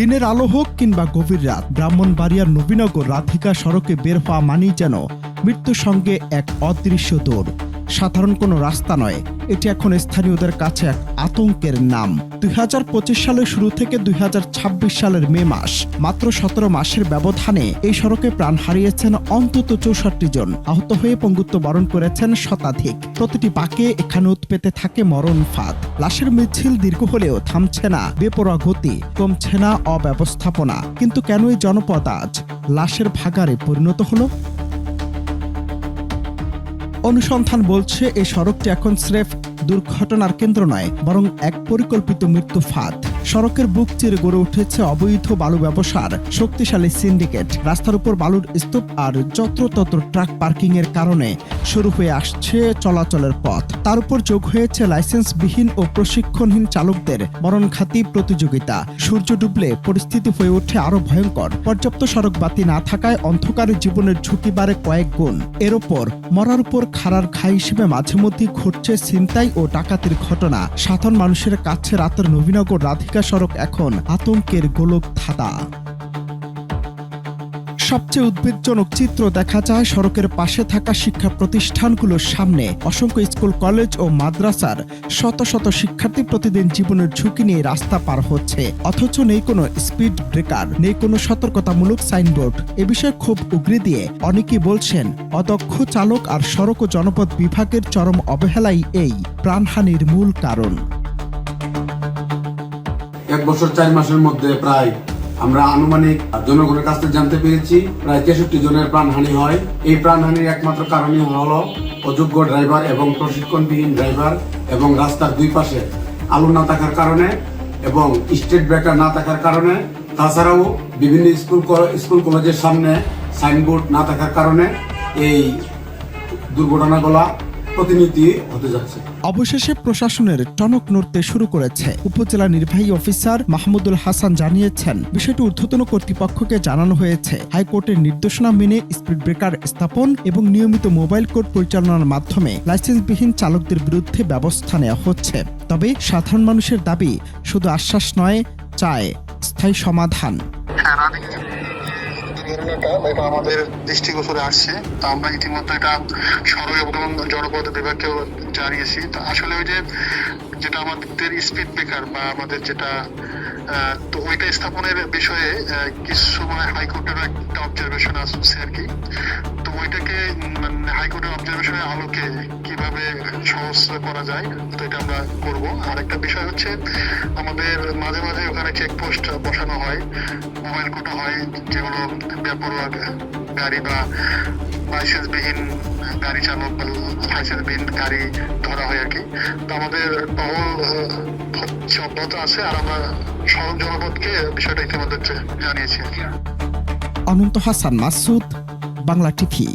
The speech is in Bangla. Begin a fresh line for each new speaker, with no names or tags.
দিনের আলো হোক কিংবা গভীর রাত, ব্রাহ্মণবাড়িয়ার নবীনগর রাধিকা সড়কে বের হওয়া মানেই যেন মৃত্যুর সঙ্গে এক অদৃশ্য দৌড়। সাধারণ কোনো রাস্তা নয়, এটি এখন স্থানীয়দের কাছে এক আতঙ্কের নাম। 2025 সালের শুরু থেকে 2026 সালের মে মাস, মাত্র 17 মাসের ব্যবধানে এই সড়কে প্রাণ হারিয়েছেন অন্তত 64 জন। আহত হয়ে পঙ্গুত্ব বরণ করেছেন শতাধিক। প্রতিটি বাঁকে এখানে উৎপেতে থাকে মরণ ফাঁদ। লাশের মিছিল দীর্ঘ হলেও থামছে না বেপরোয়া গতি, কমছে না অব্যবস্থাপনা। কিন্তু কেন এই জনপদ আজ লাশের ভাগাড়ে পরিণত হলো? অনুসন্ধান বলছে এই সড়কটি এখন স্রেফ দুর্ঘটনার কেন্দ্র নয়, বরং এক পরিকল্পিত মৃত্যু ফাঁদ। সড়কের বুক চিরে গড়ে উঠেছে অবৈধ বালু ব্যবসার শক্তিশালী সিন্ডিকেট। রাস্তার উপর বালুর স্তূপ আর যত্রতত্র ট্রাক পার্কিং এর কারণে শুরু হয়ে আসছে চলাচলের পথ। তার উপর যোগ হয়েছে লাইসেন্সবিহীন ও প্রশিক্ষণহীন চালকদের মরণঘাতী প্রতিযোগিতা। সূর্য ডুবলে পরিস্থিতি হয়ে ওঠে আরো ভয়ঙ্কর। পর্যাপ্ত সড়ক বাতি না থাকায় অন্ধকারে জীবনের ঝুঁকি বাড়ে কয়েক গুণ। এর ওপর মরার উপর খাড়ার ঘাই হিসেবে মাঝে মধ্যে ঘটছে ছিনতাই ও ডাকাতির ঘটনা। সাধারণ মানুষের কাছে রাতের নবীনগর রাধিকা সড়ক এখন আতঙ্কের গোলক ধাঁধা। সবচেয়ে উদ্বেগজনক চিত্র দেখা যায় সড়কের পাশে থাকা শিক্ষা প্রতিষ্ঠানগুলোর সামনে। অসংখ্য স্কুল, কলেজ ও মাদ্রাসার শত শত শিক্ষার্থী প্রতিদিন জীবনের ঝুঁকি নিয়ে রাস্তা পার হচ্ছে, অথচ নেই কোনো স্পিড ব্রেকার, নেই কোনো সতর্কতামূলক সাইনবোর্ড। এ বিষয়ে ক্ষোভ উগরে দিয়ে অনেকেই বলছেন অদক্ষ চালক আর সড়ক ও জনপদ বিভাগের চরম অবহেলাই এই প্রাণহানির মূল কারণ।
1 বছর 4 মাসের মধ্যে প্রায় আমরা আনুমানিক জনগণের কাছ থেকে জানতে পেরেছি প্রায় 63 জনের প্রাণহানি হয়। এই প্রাণহানির একমাত্র কারণই হলো অযোগ্য ড্রাইভার এবং প্রশিক্ষণবিহীন ড্রাইভার এবং রাস্তার দুই পাশে আলো না থাকার কারণে এবং স্ট্রিট ব্রেকার না থাকার কারণে, তাছাড়াও বিভিন্ন স্কুল কলেজের সামনে সাইনবোর্ড না থাকার কারণে এই দুর্ঘটনাগুলো প্রতিনিধি হতে যাচ্ছে।
অবশেষে প্রশাসনের টনক নড়তে শুরু করেছে। উপজেলা নির্বাহী অফিসার মাহমুদুল হাসান জানিয়েছেন, বিষয়টি ঊর্ধ্বতন কর্তৃপক্ষকে জানানো হয়েছে। হাইকোর্টের নির্দেশনা মেনে স্পিড ব্রেকার স্থাপন এবং নিয়মিত মোবাইল কোর্ট পরিচালনার মাধ্যমে লাইসেন্সবিহীন চালকদের বিরুদ্ধে ব্যবস্থা নেওয়া হচ্ছে। তবে সাধারণ মানুষের দাবি শুধু আশ্বাস নয়, চায় স্থায়ী সমাধান।
এটা আমাদের দৃষ্টিগোচরে আসছে। তো আমরা ইতিমধ্যে এটা সড়ক এবং জনপদ বিভাগকেও জানিয়েছি। তো আসলে ওই যেটা আমাদের স্পিড ব্রেকার বা আমাদের যেটা তো ওইটা স্থাপনের বিষয়ে কিছু সময় হাইকোর্টের একটা অবজারভেশন আসছে আর কি। তো ওইটাকে হাইকোর্টের অবজারভেশনের আলোকে কিভাবে সহজ করা যায়, তো এটা আমরা করব। আর একটা বিষয় হচ্ছে আমাদের মাঝে মাঝে ওখানে চেকপোস্ট বসানো হয়, মোবাইল কোর্টও হয়, যেগুলো বেপরোয়া গাড়ি বা লাইসেন্সবিহীন গাড়ি চালক বা লাইসেন্সবিহীন গাড়ি ধরা হয় আর কি। তো আমাদের টহল অব্যাহত আছে আর আমরা সড়ক জনপদকে বিষয়টা ইতিমধ্যে জানিয়েছি আর কি।
অনন্ত হাসান মাসুদ, বাংলা টিভি।